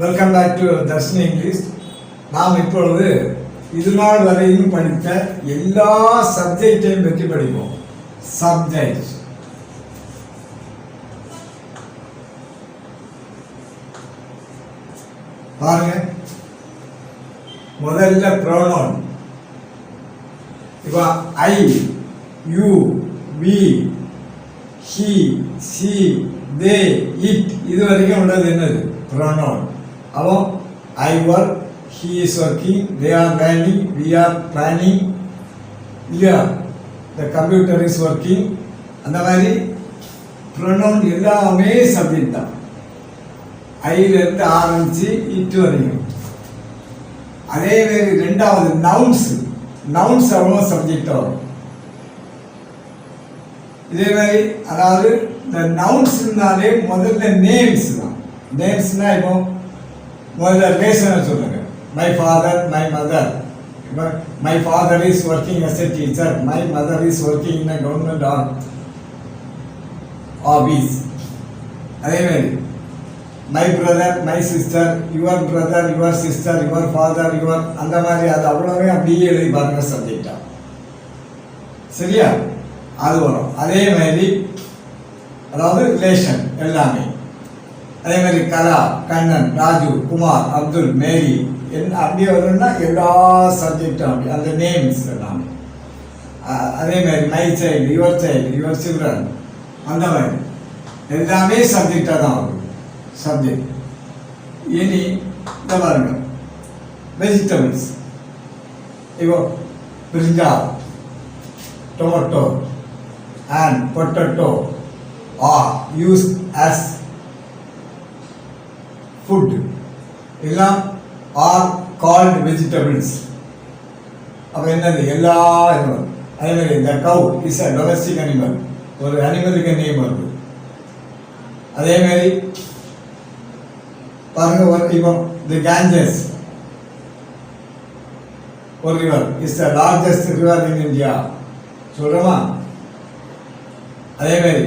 Welcome back to Dharshini English. நாம் இப்பொழுது இதுநாள் வரையிலும் படித்த எல்லா சப்ஜெக்டையும் பற்றி படிப்போம். சப்ஜெக்ட் பாருங்க. முதல்ல ப்ரோனவுன். இப்போ I, you, we, he, she, they, it இது வரைக்கும் உள்ளது என்னது? ப்ரோனவுன். அப்போ I work, he is working, they are learning, we are planning, இல்லையா? the computer is working. அந்த மாதிரி ப்ரோனவுன் எல்லாமே சப்ஜெக்ட் தான். ஐலேருந்து ஆரம்பிச்சு இட்டு வரைக்கும். அதே மாதிரி ரெண்டாவது நவுன்ஸ் அவ்வளோ சப்ஜெக்ட் வரும். இதே மாதிரி அதாவது இந்த நவுன்ஸ்னாலே முதல்ல நேம்ஸ் தான். நேம்ஸ்னா இப்போ முதல்ல ரிலேஷனை சொல்லுங்க. My father, my mother. இப்போ my father is working as a teacher, my mother is working in a government office. அதே மாதிரி my brother, my sister, your brother, your sister, your father, your அந்த மாதிரி அது அவ்வளோவே அப்படியே எழுதி பாருங்க சப்ஜெக்டா. சரியா? அது வரும். அதே மாதிரி அதாவது ரிலேஷன் எல்லாமே. அதே மாதிரி கலா, கண்ணன், ராஜு, குமார், அப்துல், மேரி அப்படியே வரும்னா எல்லா சப்ஜெக்டும் அப்படி அந்த நேம்ஸ் எல்லாமே. அதே மாதிரி மை சைல்டு, யுவர் சில்ட்ரன் அந்த மாதிரி எல்லாமே சப்ஜெக்டாக தான் வரும். சப்ஜெக்ட். இனி இந்த பாருங்க வெஜிடபிள்ஸ். இப்போ பிரிஞ்சால், tomato and potato are used as food. எல்லாம் are called vegetables. அப்போ என்னது? எல்லா இதுவும். அதே மாதிரி இந்த கவு இஸ் அ டொமஸ்டிக் அனிமல். ஒரு அனிமலுக்கு நேம் வருது. அதே மாதிரி பாருங்க ஒரு இப்போ தி கேஞ்சஸ் ஒரு river is the largest river in India சொல்கிறோமா? அதே மாதிரி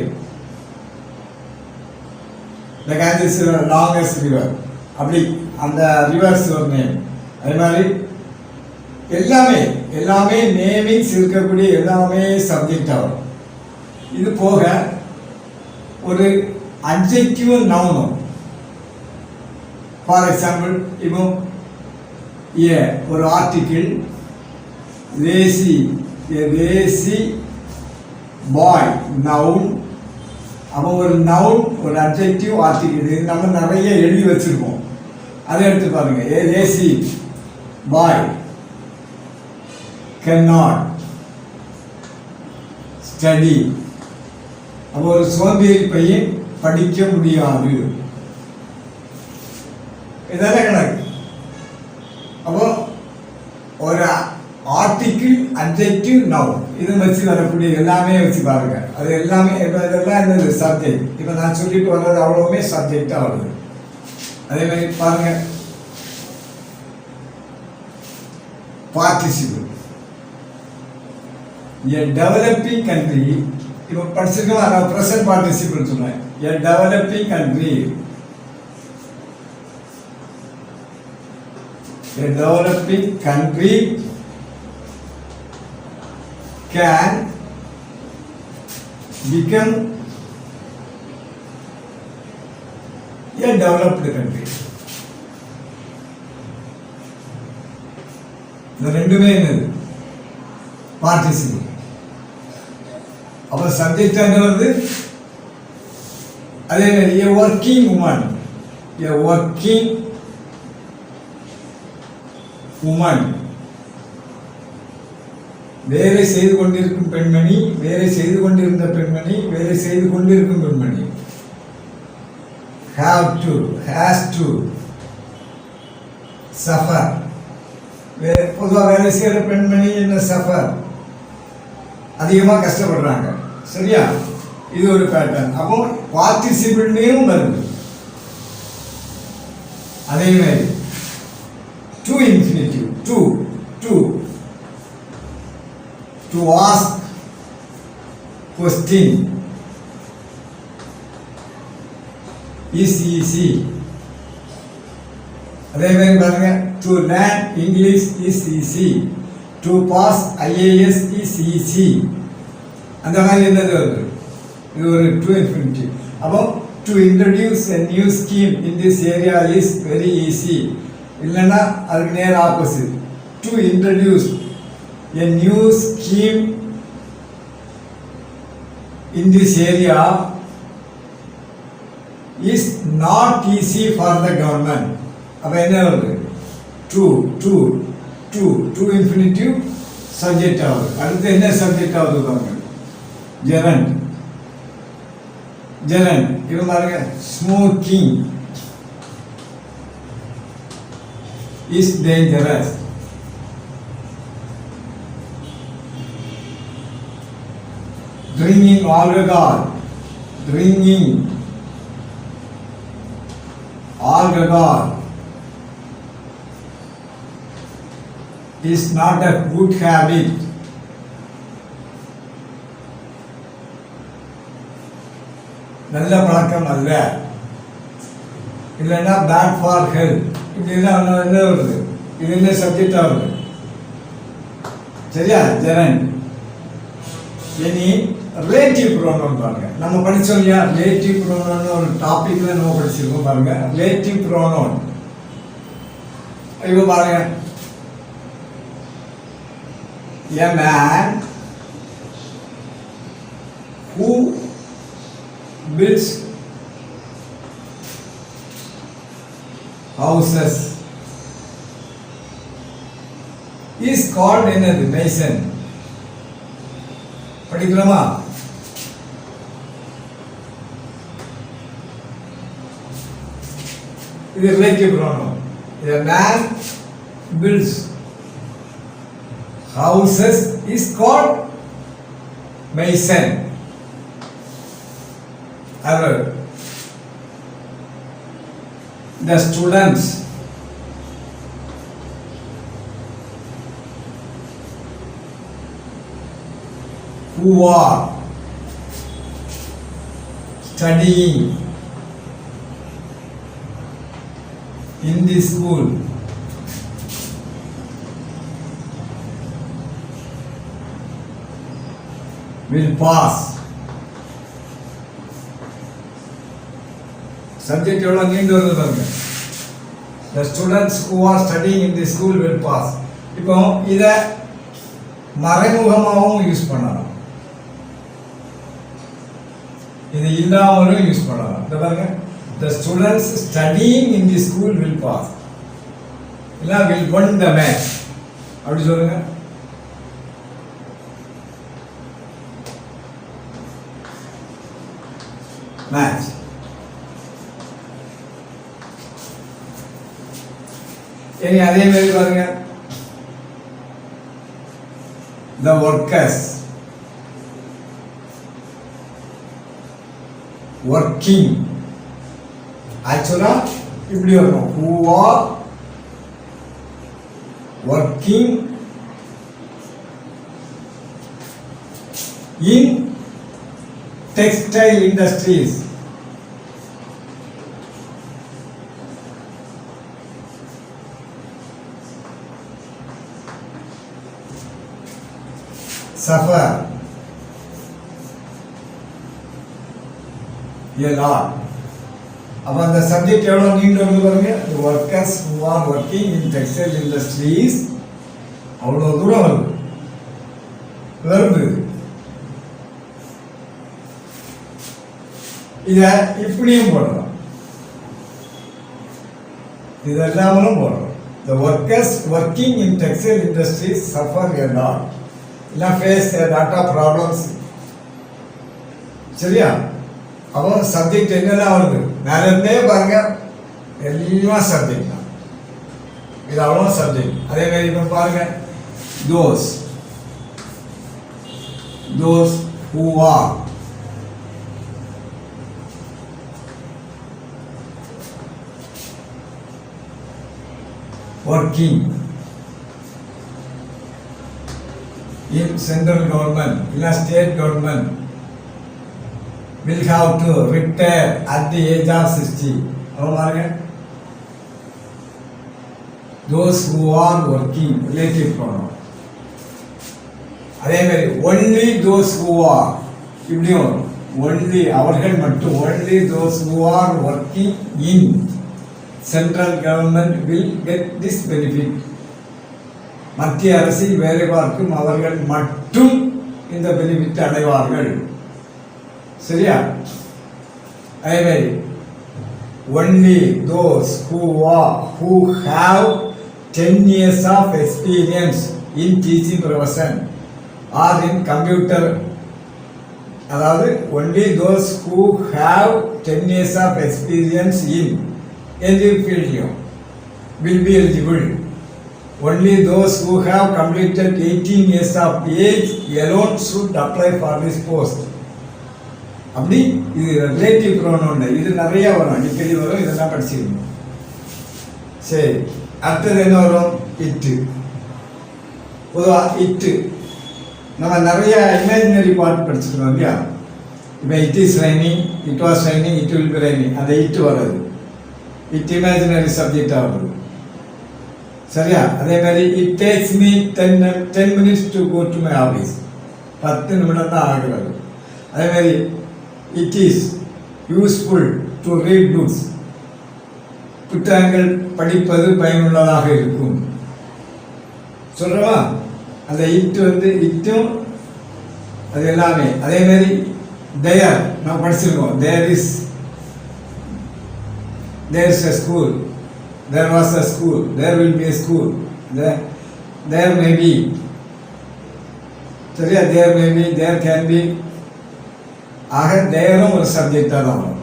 த கேஞ்சஸ் லாங்கஸ்ட் ரிவர் அப்படி அந்த ரிவர்ஸ் ஒரு நேம். அதே மாதிரி எல்லாமே நேமிங்ஸ் இருக்கக்கூடிய எல்லாமே சப்ஜெக்டாக வரும். இது போக ஒரு அட்ஜெக்டிவும் நவுனும். ஃபார் எக்ஸாம்பிள் இப்போ ஒரு ஆர்டிக்கிள் லேசி பாய் நவுன். அப்போ ஒரு நவுன், ஒரு அட்ஜெக்டிவ், ஆர்டிக்கிள் இது நம்ம நிறைய எழுதி வச்சுருக்கோம். அதை எடுத்து பாருங்க. Lazy bye can not study. அப்போ ஒரு சோம்பேறி பையன் படிக்க முடியாது. இதெல்லாம் கணக்கு. அப்போ ஒரு ஆர்டிக்கிள், அட்ஜெக்டிவ், நவுன் இது வச்சு வரக்கூடிய எல்லாமே வச்சு பாருங்க. அது எல்லாமே இதெல்லாம் என்னது? சப்ஜெக்ட். இப்போ நான் சொல்லிட்டு வர்றது அவ்வளோவுமே சப்ஜெக்டாக வருது. அதே மாதிரி பாருங்க பார்ட்டிசிபிள். எ டெவலப்பிங் கண்ட்ரி. இப்போ படிச்சிருக்கோம். நான் ப்ரெசன்ட் பார்ட்டிசிபிள் சொன்னேன். A developing country. A developing country can become a developed country. இந்த ரெண்டுமே என்னது? பார்ட்டிசிபிள். அப்போ சப்ஜெக்ட் என்ன வருது? அதே மாதிரி a working woman, a working woman வேலை செய்து கொண்டிருக்கும் பெண்மணி, வேலை செய்து கொண்டிருந்த பெண்மணி, வேலை செய்து கொண்டிருக்கும் பெண்மணி. have to, has to, suffer. பொதுவாக வேலை செய்கிற பெண்மணி என்ன? சஃபர். அதிகமாக கஷ்டப்படுறாங்க. சரியா? இது ஒரு பேட்டர்ன். அப்போ பார்ட்டிசிபிள்லையும் வருது. அதே மாதிரி to infinitive, to ask question is easy. அதே மாதிரி பாருங்க, to learn English is easy, to pass IAS is easy. அந்த மாதிரி என்னது வருது, இது ஒரு டு இன்ஃபினிட்டிவ். அப்போ to introduce a new scheme in this area is very easy. இல்லைன்னா அதுக்கு நேர் opposite, to introduce a new scheme in this area is not easy for the government. அப்ப என்ன வருது, to infinitive subject ஆகுது. அடுத்து என்ன சப்ஜெக்ட் ஆகுது பாருங்க, gerund. இவன் பாருங்க, smoking is dangerous. Drinking alcohol is not a good habit. நல்ல பழக்கம் அல்ல. இல்லைன்னா பேட் ஃபார் ஹெல்த். இப்படிலாம் என்ன வருது, இது என்ன சப்ஜெக்ட் ஆகுது, சரியா? ஜெரண்ட். இனி ரிலேட்டிவ் ப்ரோனவுன் பாருங்க, நம்ம படிச்சோம் இல்லையா, ரிலேட்டிவ் ப்ரோனவுன் ஒரு டாபிக்ல நம்ம படிச்சிருக்கோம் பாருங்க. ரிலேட்டிவ் ப்ரோனவுன் இப்போ பாருங்க, a man who builds houses is called என்னது, mason. படிக்கலாமா? இது relative pronoun. A man builds houses is called mason. However, the students who are studying in the school will pass. Subject எவ்வளோ நீண்டு வருது பாருங்க. The students who are studying in the school will pass. இப்போ இதை மறைமுகமாகவும் use பண்ணலாம், இது இல்லாமலும் யூஸ் பண்ணலாம். இந்த பாருங்க, the students studying in the school will pass, இல்ல will win the match. அப்படி சொல்லுங்க. மேட்ச். இனி அதே மாதிரி பாருங்க, the workers working, ஆக்சுவலா இப்படி வரும், who are working in textile industries. Suffer a lot. அப்ப அந்த சப்ஜெக்ட் எவ்வளவு நீண்டு வருது பாருங்க. The workers who are working in textile industries, அவ்வளவு தூரம் வருது. இத இப்படியும் போடலாம், இதெல்லாமலும் போடலாம். The workers working in textile industries suffer a lot, இல்ல face a lot of problems. சரியா? அப்போ சப்ஜெக்ட் என்னெல்லாம் வருது, மேல இருந்தே பாருங்க, எல்லாம் சப்ஜெக்ட் தான். இது அவ்வளோ சப்ஜெக்ட். அதே மாதிரி இப்போ பாருங்க, those who are working in central government, in a state government, will have to retire at the age of 60. How are you? those who are working relative pronoun. அதே மாதிரி only those who are இப்படியும் வரும். only அவர்கள் மட்டும் only those who are working in central government will get this benefit. மத்திய அரசில் வேலை பார்க்கும் அவர்கள் மட்டும் இந்த பெனிஃபிட் அடைவார்கள். சரியா? அதே மாதிரி only those who have 10 years of experience in teaching profession or in computer, அதாவது only those who have 10 years of experience in any field will be eligible. Only those who have completed 18 years of age alone should apply for this post. அப்படி இது relative pronoun, இது நிறைய வரும், அடிக்கடி வரும், இதெல்லாம் படிச்சிருக்கணும். சரி, அடுத்தது என்ன வரும்? இட்டு. பொதுவாக இட்டு நம்ம நிறைய இமேஜினரி பார்ட் படிச்சிருக்கோம் இல்லையா? இப்போ it is raining, it was raining, it will be raining, அந்த இட்டு வராது. இட் இமேஜினரி சப்ஜெக்டாக வருது. சரியா? அதே மாதிரி it takes me 10 minutes to go to my office, 10 நிமிடம் தான் ஆகிறது. அதே மாதிரி it is useful to read books, புத்தகங்கள் படிப்பது பயனுள்ளதாக இருக்கும். சொல்கிறவா? அந்த இட்டு வந்து இட்டும் அது எல்லாமே. அதே மாதிரி தேர் நம்ம படிச்சிருக்கோம். There is a school, there was a school, there will be a school, there may be. சரியா? there may be, there can be. ஆக தேரும் ஒரு சப்ஜெக்டாக தான் வரும்.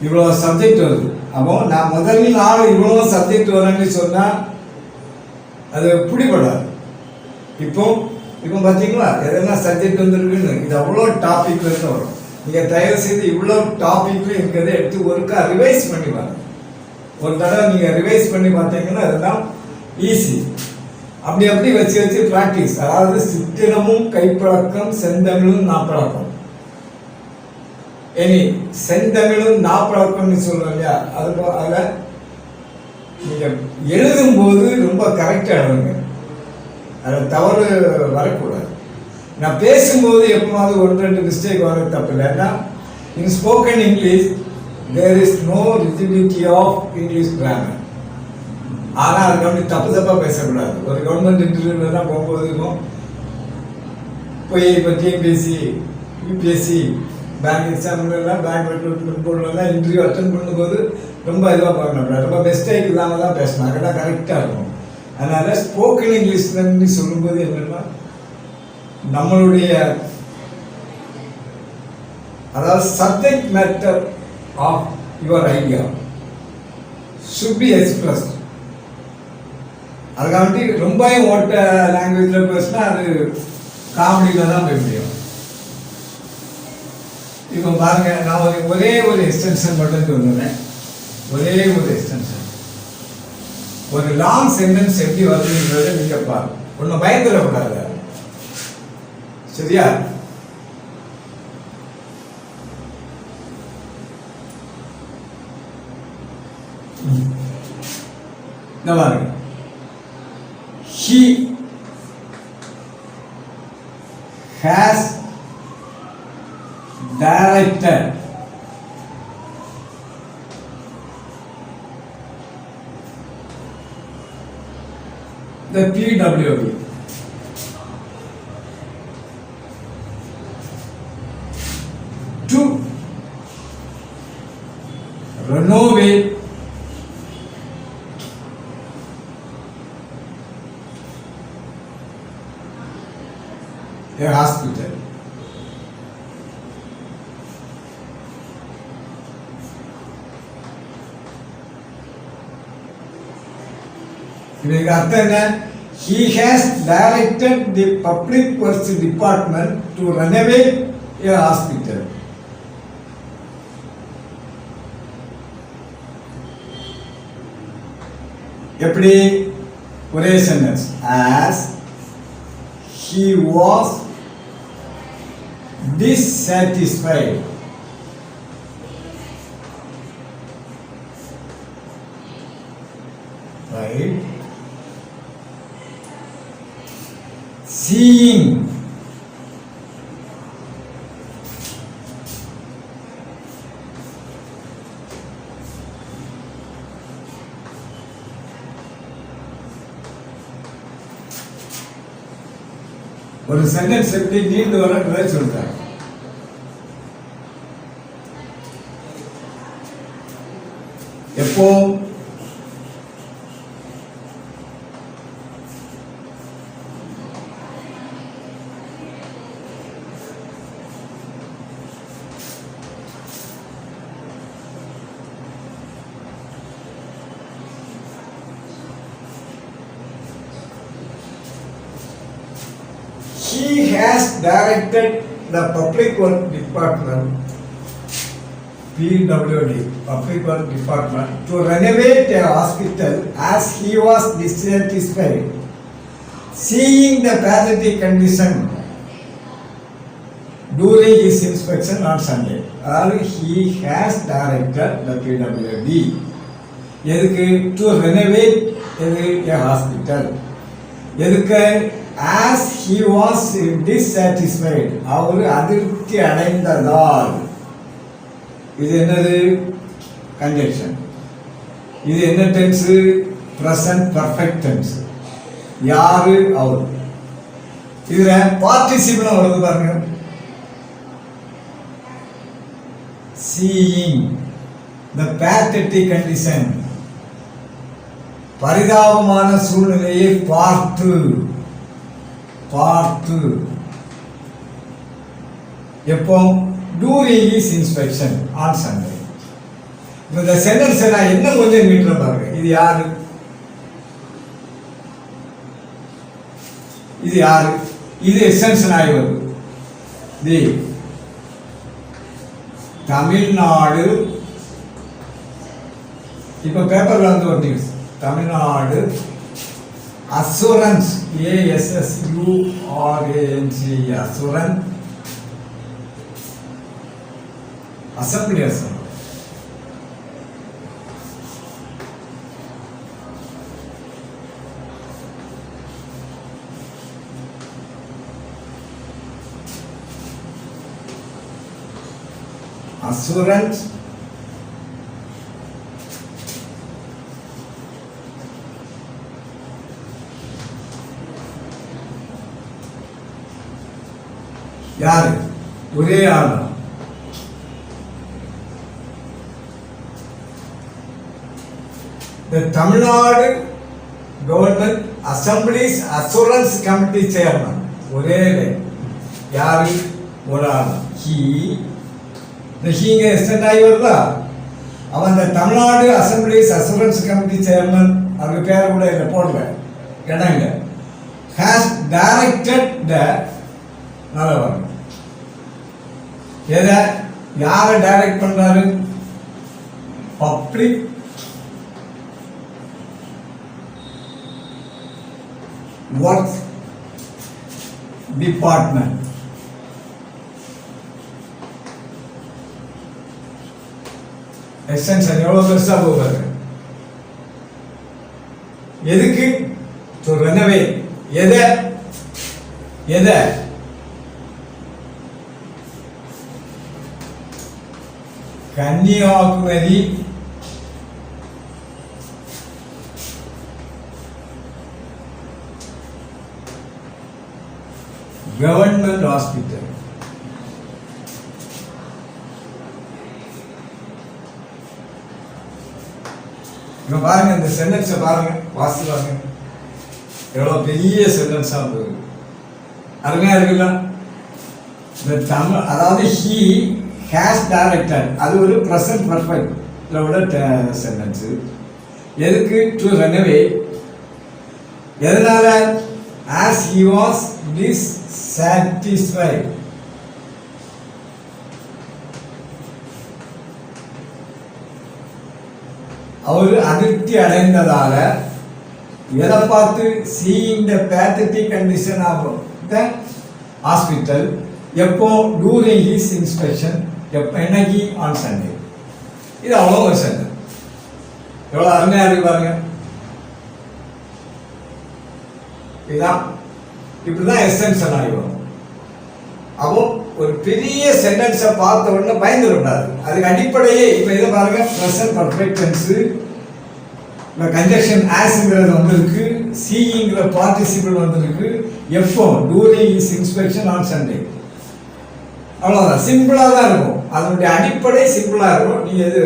இவ்வளோ சப்ஜெக்ட் வருது. அப்போ நான் முதல் நாள் இவ்வளோ சப்ஜெக்ட் வரேன்னு சொன்னால் அது பிடிபடாது. இப்போ பார்த்தீங்களா எதெல்லாம் சப்ஜெக்ட் வந்துருக்குன்னு? இது அவ்வளோ டாபிக் வந்து வரும். நீங்கள் தயவு செய்து இவ்வளோ டாபிக்லையும் இருக்கிறத எடுத்து ஒருக்கா ரிவைஸ் பண்ணி பாருங்க. ஒரு தடவை நீங்கள் ரிவைஸ் பண்ணி பார்த்தீங்கன்னா அதெல்லாம் ஈஸி. அப்படி வச்சு ப்ராக்டிஸ். அதாவது சித்திரமும் கைப்பழக்கம், செந்தமிழும் நாப்பழக்கம். இனி செந்தமிழும் நாப்பழக்கம்னு சொல்றோம் இல்லையா? அதில் நீங்கள் எழுதும்போது ரொம்ப கரெக்டாக எழுதுங்க. அதில் தவறு வரக்கூடாது. நான் பேசும்போது எப்போவாவது 1-2 மிஸ்டேக் வர தப்பு இல்லை. ஏன்னா in spoken English there is no rigidity of English grammar. ஆனால் அதுக்கு வந்து தப்பாக பேசக்கூடாது. ஒரு கவர்மெண்ட் இன்டர்வியூலாம் போகும்போது இருக்கும் போய் இப்போ டிஎன்பிஎஸ்சி, யூபிஎஸ்சி, பேங்க் எக்ஸாம்லாம், பேங்க் ரெக்ரூட்மெண்ட் போர்டுலாம் இன்டர்வியூ அட்டன் பண்ணும்போது ரொம்ப இதுவாக பண்ணக்கூடாது. ரொம்ப மிஸ்டேக் இல்லாமல் தான் பேசணும். அதெல்லாம் கரெக்டாக இருக்கும். அதனால் ஸ்போக்கன் இங்கிலீஷ்லன்னு சொல்லும்போது என்னென்னா நம்மளுடைய அதாவது subject matter of your idea should be expressed. அதுக்காண்டி ரொம்பவும் ஓட்ட லாங்குவேஜில் பேசினா அது காமெடியில் தான் போய் முடியும். இப்போ பாருங்க, நான் ஒரே ஒரு எக்ஸ்டென்ஷன் மட்டும் சொல்லுறேன். ஒரே ஒரு எக்ஸ்டென்ஷன். ஒரு லாங் சென்டென்ஸ் எப்படி வருதுன்றதை நீங்கள் பாருங்க. ஒன்றும் பயந்துடக்கூடாது. சரியா? பாருங்க, he has directed the PWD to renovate a hospital. இதுக்கு அர்த்தம் என்ன? He has directed the public works department to renovate a hospital. எப்படி? ஒரே sentence. As he was dissatisfied right? Seeing ஒரு சென்டென்ஸ் எப்படி நீண்டு வரன்றதை சொல்றாங்க. எப்போ he has directed the public work department PWD public work department to renovate a hospital as he was dissatisfied seeing the pathetic condition during his inspection on Sunday. Or he has directed the PWD எதுக்கு to renovate a hospital எதுக்கு as he was dissatisfied அவர் அதிருப்தி அடைந்ததால். இது என்னது conjunction. இது என்ன tense present perfect tense. யாரு அவர். இதுல participle வருது பாருங்க. seeing the pathetic condition பரிதாபமான சூழ்நிலையை பார்த்து எப்போ during his inspection on Sunday. இந்த சென்டென்ஸ் நான் என்ன கொஞ்சம் மீட்டர் பாருங்க. இது யாரு இது எக்ஸ்டென்ஷன் ஆகி வருது. தி தமிழ்நாடு இப்ப பேப்பர்ல வந்து ஒரு news Tamil Nadu assurance ASSURANC assurance assembly assurance assurance யாரு ஒரே ஆள். Tamil Nadu government assemblies assurance committee chairman ஒரே யாரு ஒரு ஆள். ஹீங்க எக்ஸ்டெண்ட் ஆகி வருதா அவன் இந்த Tamil Nadu assemblies assurance committee chairman அவங்க பேர் கூட இல்லை போடல இடம் இல்லை. ஹேஸ் டைரக்டட் த நல்லா வரும். எதை யாரை டைரக்ட் பண்றாரு பப்ளிக் ஒர்க் டிபார்ட்மெண்ட். எக்ஸ்டென்ஷன் எவ்வளவு பெருசா போவாரு. எதுக்கு ரெனோவே எதை கன்னியாகுமரி கவர்மெண்ட் ஹாஸ்பிட்டல். பாருங்க இந்த சென்டென்ஸை பாருங்க வாசி பாருங்க எவ்வளவு பெரிய சென்டென்ஸா போகுது. அருமையா இருக்குல்ல. இந்த தமிழ் அதாவது he has directed அது ஒரு present perfect உள்ள சென்டென்ஸ். எதுக்கு to renovate எதனால as he was dissatisfied அவர் அதிருப்தி அடைந்ததால எதை பார்த்து seeing the pathetic condition of the hospital எப்போ during his inspection என்னைக்கு on Sunday. இது அவ்வளோ ஒரு சென்டென்ஸ். எவ்வளோ அருமையாக இருக்கு பாருங்க. இதுதான் இப்படிதான் எசென்ஷியல் ஆகிடும். அப்போ ஒரு பெரிய சென்டென்ஸை பார்த்த உடனே பயந்துடக்கூடாது. அதுக்கு அடிப்படையே இப்போ இதை பாருங்க, ப்ரெசன்ட் பர்ஃபெக்ட் டென்ஸு, இந்த கன்ஜெக்ஷன் ஆஸ்ங்கிறது வந்திருக்கு, சீங்கிற பார்ட்டிசிபிள் வந்திருக்கு, எஃப்ஓ during is inspection on Sunday. அவ்வளோதான், சிம்பிளாக தான் இருக்கும். அதனுடைய அடிப்படை சிம்பிளாக இருக்கும். நீங்கள் இது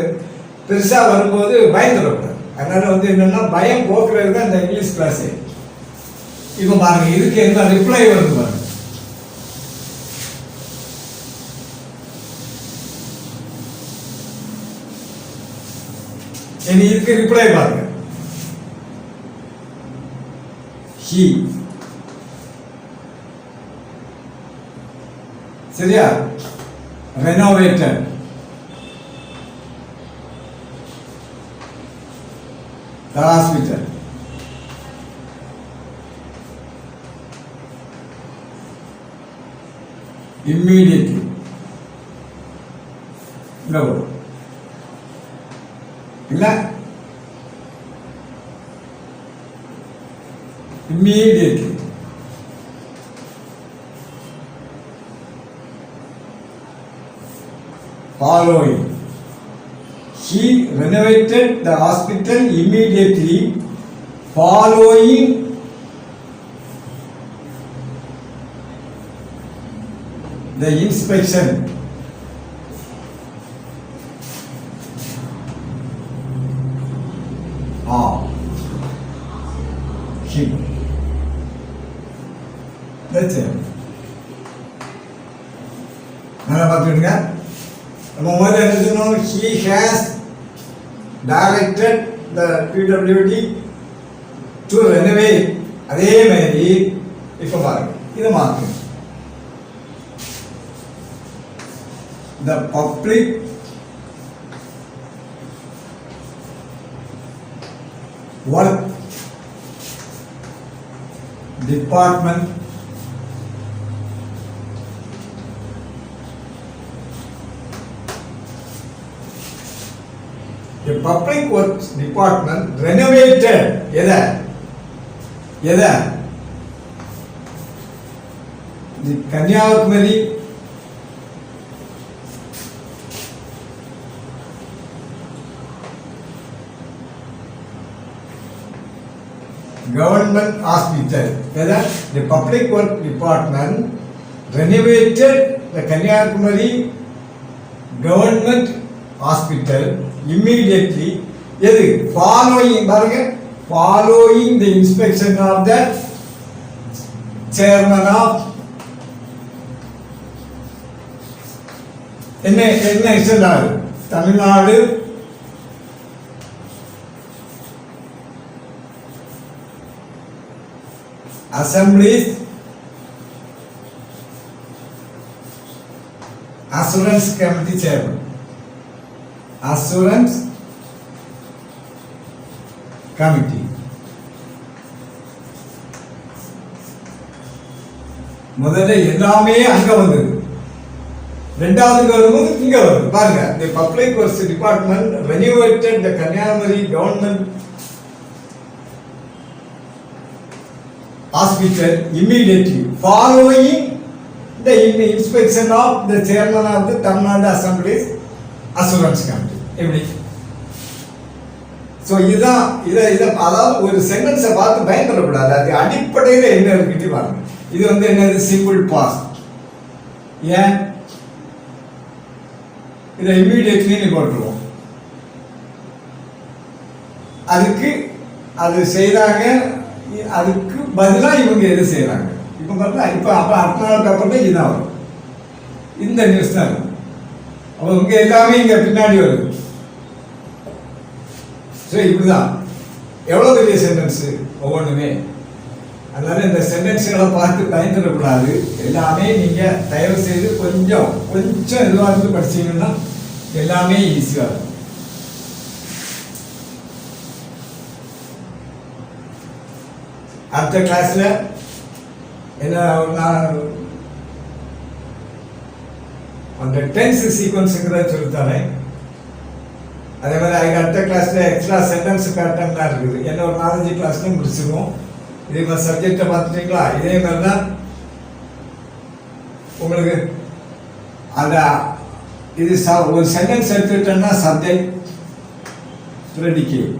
பெருசாக வரும்போது பயந்துடக்கூடாது. அதனால என்னன்னா பயம் போக்குறது தான் இந்த இங்கிலீஷ் கிளாஸு. இப்போ பாருங்க, இதுக்கு என்ன ரிப்ளை வருது பாருங்க. இனி இதுக்கு ரிப்ளை பாருங்க. he, சரியா, renovated, the hospital, immediately, no, இல்ல immediately, following, he renovated the hospital immediately following the inspection. Him. That's it. நல்லா பார்த்துக்கிட்டுங்க. நம்ம முதல்ல என்ன சொன்னோம்? He has directed the PWD to renovate. அதே மாதிரி இப்போ பாருங்க, இதை மாற்றுங்க. The public work department the public works department renovated எதை the Kanyakumari government hospital. The public work department renovated the Kanyakumari government hospital immediately. Following the inspection of the chairman of Tamil Nadu Assemblies Assurance Committee Chairman. Assurance Committee. முதல்ல எல்லாமே அங்க வந்தது. ரெண்டாவது வரும்போது இங்க வருது. பாருங்க, the public works department renovated the Kanyakumari government hospital immediately following the inspection of the chairman of the Tamil Nadu Assembly's Assurance Committee. எப்படி? ஸோ இதுதான் அதாவது ஒரு சென்டென்ஸை பார்த்து பயன்படக்கூடாது. அது அடிப்படையில் என்ன இருக்குன்னு பாருங்க. இது என்னது? Simple past. ஏன் இதை இம்மீடியட்லி போட்டுருவோம். அதுக்கு அது செய்தாங்க, அதுக்கு பதிலாக இவங்க எது செய்யறாங்க. இப்போ பார்த்தா இப்போ அப்போ அடுத்த நாள் பேப்பர்ல இதுதான் வரும். இந்த நியூஸ் தான் இருக்கும். அப்போ இங்கே எல்லாமே இங்கே பின்னாடி வருது. ஸோ இப்படிதான் எவ்வளோ பெரிய சென்டென்ஸு ஒவ்வொன்றுமே. அதனால இந்த சென்டென்ஸுகளை பார்த்து பயந்துடக்கூடாது. எல்லாமே நீங்கள் தயவு செய்து கொஞ்சம் இதுவாக இருந்து படிச்சீங்கன்னா எல்லாமே ஈஸியாக இருக்கும். அடுத்த கிளாஸில் என்ன அந்த டென்ஸ் சீக்வன்ஸுங்கிறத சொல்லித்தாரேன். அதே மாதிரி அதுக்கு அடுத்த கிளாஸில் எக்ஸ்ட்ரா சென்டென்ஸ் பேட்டர்ன்லாம் இருக்குது. என்ன ஒரு 4-5 கிளாஸ்லையும் முடிச்சிருவோம். இதே மாதிரி சப்ஜெக்டை பார்த்துட்டீங்களா? இதே மாதிரி தான் உங்களுக்கு அந்த இது ஒரு சென்டென்ஸ் எடுத்துக்கிட்டோம்னா சப்ஜெக்ட் ப்ரெடிகேட்.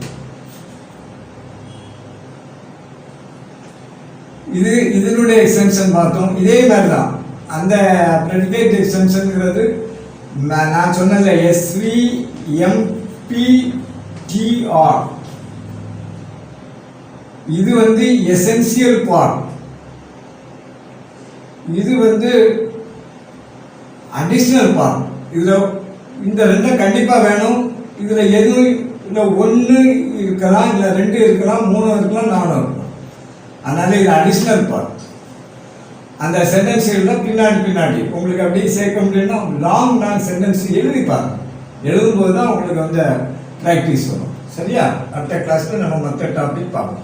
இதனுடைய எக்ஸ்டென்ஷன் பார்த்தோம். இதே மாதிரி தான் அந்த ப்ரெடிகேட் எக்ஸ்டென்ஷன்ங்கிறது நான் சொன்னல SVMPTR. இது வந்து எசென்சியல் பார்ட், இது வந்து அடிஷனல் பார்ட். இதில் இந்த ரெண்டும் கண்டிப்பாக வேணும். இதில் எதுவும் இல்லை, 1 இருக்கலாம், இல்லை 2 இருக்கலாம், 3 இருக்கலாம், 4 இருக்கலாம். அதனால இது அடிஷனல் பார்ட். அந்த சென்டென்ஸ்களில் பின்னாடி உங்களுக்கு அப்படியே சேர்க்க முடியும்னா லாங் சென்டென்ஸ் எழுதி பாருங்க. எழுதும்போது தான் உங்களுக்கு வந்து ப்ராக்டிஸ் வரும். சரியா? அடுத்த கிளாஸில் நம்ம மற்ற டாபிக் பார்ப்போம்.